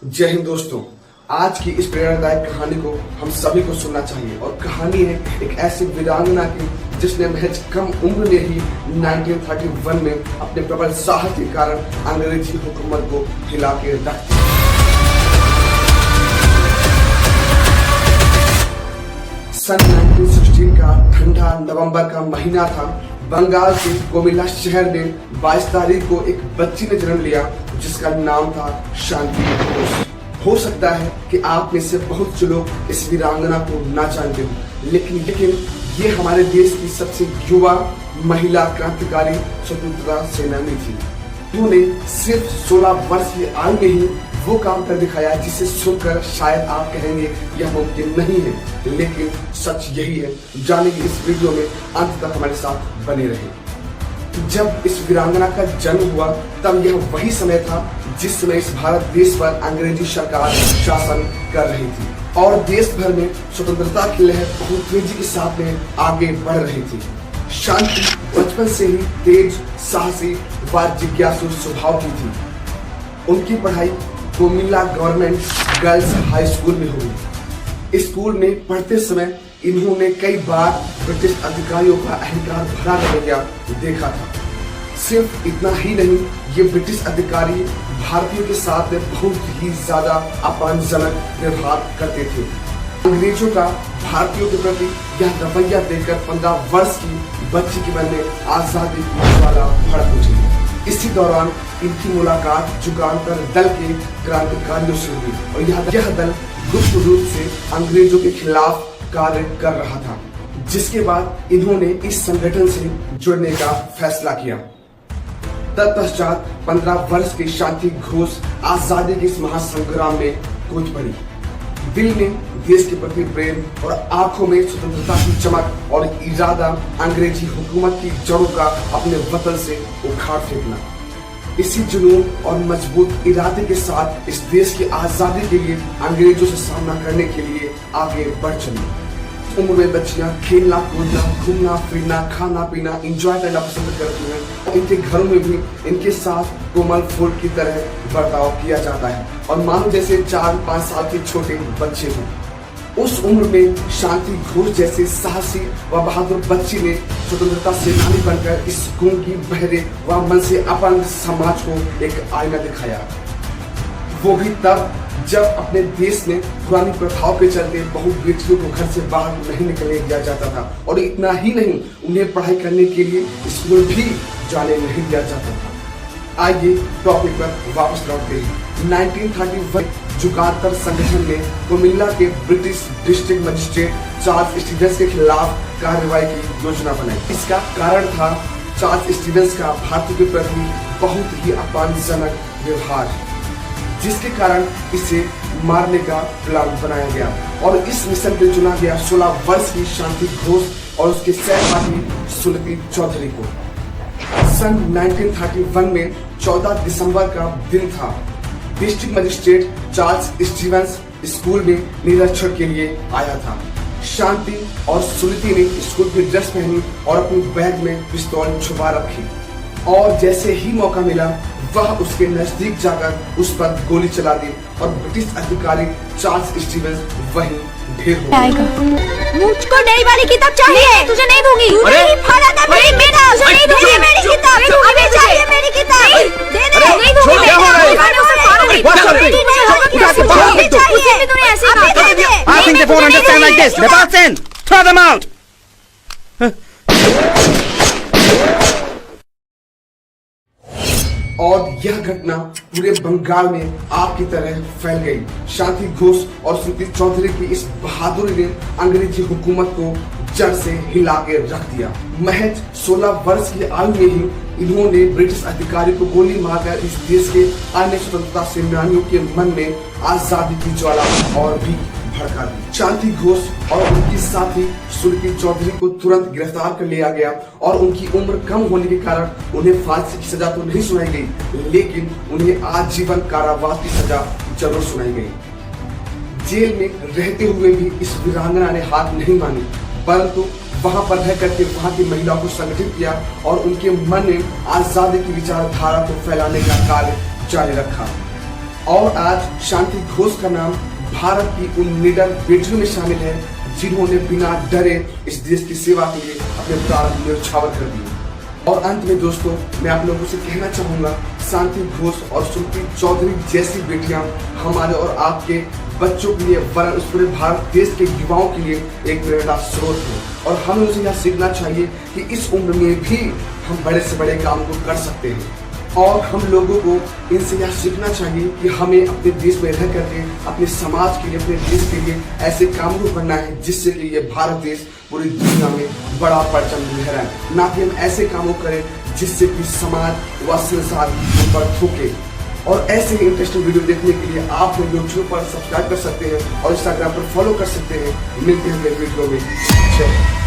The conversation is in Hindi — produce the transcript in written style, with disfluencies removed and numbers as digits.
जय हिंद दोस्तों। आज की इस प्रेरणादायक कहानी को हम सभी को सुनना चाहिए और कहानी है एक ऐसी वीरांगना की जिसने महज कम उम्र में ही 1931 में अपने प्रबल साहस के कारण अंग्रेजी हुकूमत को हिला के रख दिया। सन 1916 का ठंडा नवंबर का महीना था। बंगाल के कोमिला शहर में 22 तारीख को एक बच्ची ने जन्म लिया जिसका नाम था शांति घोष। हो सकता है कि आप में से बहुत से लोग इस वीरांगना को ना जानते हो, लेकिन ये हमारे देश की सबसे युवा महिला क्रांतिकारी स्वतंत्रता सेनानी थी। उन्होंने सिर्फ 16 वर्ष की आयु में ही वो काम कर दिखाया जिसे सुनकर शायद आप कहेंगे यह मुमकिन नहीं है, लेकिन सच यही है। जानेंगे इस वीडियो में, अंत तक हमारे साथ बने रहे। जब इस वीरांगना का जन्म हुआ तब यह वही समय था जिस समय इस भारत देश पर अंग्रेजी सरकार शासन कर रही थी और देश भर में स्वतंत्रता की लहर बहुत तेजी के साथ में आगे बढ़ रही थी। शांति बचपन से ही तेज, साहसी व जिज्ञासु स्वभाव की थी। उनकी पढ़ाई Comilla government girls high school में हुई। स्कूल में पढ़ते समय इन्होंने कई बार ब्रिटिश अधिकारियों का अहंकार भरा रवैया देखा था। सिर्फ इतना ही नहीं, ये ब्रिटिश अधिकारी भारतीयों के साथ बहुत ही ज्यादा अपमानजनक व्यवहार करते थे। अंग्रेजों का भारतीयों के प्रति यह रवैया देखकर 15 वर्ष की बच्ची के मन में आजादी की ज्वाला भड़क उठी। इसी दौरान इनकी मुलाकात जुगांतर दल के क्रांतिकारियों से हुई और यह दल गुप्त रूप से अंग्रेजों के खिलाफ कार्य कर रहा था, जिसके बाद इन्होंने इस संगठन से जुड़ने का फैसला किया। तत्पश्चात 15 वर्ष की शांति घोष आजादी के इस महासंग्राम में कूद पड़ी। दिल में देश के प्रति प्रेम और आंखों में स्वतंत्रता की चमक और इरादा अंग्रेजी हुकूमत की जड़ों का अपने वतन से उखाड़ फेंकना। इसी जुनून और मजबूत इरादे के साथ इस देश की आजादी के लिए अंग्रेजों से सामना करने के लिए आगे बढ़ चली। उम्र में बच्चियां खेलना कूदना, घूमना फिरना, खाना पीना, एंजॉय करना पसंद करती हैं। इनके घरों में भी इनके साथ कोमल फूल की तरह बर्ताव किया जाता है और मानो जैसे 4-5 साल के छोटे बच्चे हों। उस उम्र में शांति घोष जैसे साहसी व बहादुर बच्ची ने स्वतंत्रता सेनानी बनकर इस गूंगी, बहरे व मन से अपंग समाज को एक आईना दिखाया। वो भी तब जब अपने देश में पुरानी प्रथाओं के चलते बहु बेटियों को घर से बाहर नहीं निकलने दिया जाता था और इतना ही नहीं, उन्हें पढ़ाई करने के लिए स्कूल भी जाने नहीं दिया जाता था। आइए टॉपिक पर वापस लौटते हैं। 1931 जुगांतर संगठन ने कोमिला के British district magistrate Charles Stevens के खिलाफ कार्रवाई की योजना बनाई। इसका कारण था चार्ल्स स्टीवेंस का भारतीयों के प्रति बहुत ही अपमानजनक व्यवहार, जिसके कारण इसे मारने का प्लान बनाया गया और इस मिशन पे चुना गया 16 वर्ष की शांति घोष और उसके सहपाठी सुलती चौधरी को। सन 1931 में 14 दिसंबर का दिन था। District magistrate Charles Stevens school में निरीक्षण के लिए आया था। शांति और सुलती ने स्कूल की ड्रेस पहनी और अपनी बैग में पिस्तौल छुपा रखी और जैसे ही मौका मिला वह उसके नजदीक जाकर उस पर गोली चला दी और ब्रिटिश अधिकारी चार्ल्स स्टीवेंस वहीं ढेर हो गए। मुझको नई वाली किताब चाहिए। तुझे नहीं दूंगी। तूने ही फाड़ा था मेरी किताब। तुझे नहीं दूंगी मेरी किताब। अबे चाहिए मेरी किताब। दे दे। नहीं दूंगी। क्या हो रहा है? I think they won't understand like this. Sebastian, throw them out. और यह घटना पूरे बंगाल में आग की तरह फैल गई। शांति घोष और सुलती चौधरी की इस बहादुरी ने अंग्रेजी हुकूमत को जड़ से हिला के रख दिया। महज 16 वर्ष की आयु में ही इन्होंने ब्रिटिश अधिकारी को गोली मारकर इस देश के अन्य स्वतंत्रता सेनानियों के मन में आजादी की ज्वाला और भी भड़का दी। शांति घोष और उनकी साथी सुलती चौधरी को तुरंत गिरफ्तार कर लिया गया और उनकी उम्र कम होने के कारण उन्हें फांसी की सजा तो नहीं सुनाई गई, लेकिन उन्हें आजीवन कारावास की सजा जरूर सुनाई गई। जेल में रहते हुए भी इस वीरांगना ने हार नहीं मानी, परंतु वहां पर रह करके वहां की महिलाओं को संगठित किया और उनके मन में आजादी की विचारधारा को फैलाने का कार्य जारी रखा। और आज शांति घोष का नाम भारत की उन निडर बेटियों में शामिल है जिन्होंने बिना डरे इस देश की सेवा के लिए अपने प्राण न्यौछावर कर दिए। और अंत में दोस्तों, मैं आप लोगों से कहना चाहूंगा, शांति घोष और सुप्रीत चौधरी जैसी बेटियां हमारे और आपके बच्चों के लिए, वरन उस पूरे भारत देश के युवाओं के लिए एक प्रेरणा स्रोत है। और हमें उनसे यह सीखना चाहिए कि इस उम्र में भी हम बड़े से बड़े काम को कर सकते हैं। और हम लोगों को इनसे यह सीखना चाहिए कि हमें अपने देश में रह करके अपने समाज के लिए, अपने देश के लिए ऐसे काम को करना है जिससे कि ये भारत देश पूरी दुनिया में बड़ा परचम लहराए, ना कि हम ऐसे कामों करें जिससे कि समाज व संसार हम पर थूके। और ऐसे ही इंटरेस्टिंग वीडियो देखने के लिए आप यूट्यूब पर सब्सक्राइब कर सकते हैं और इंस्टाग्राम पर फॉलो कर सकते हैं। मिलते हैं अगले वीडियो में। जय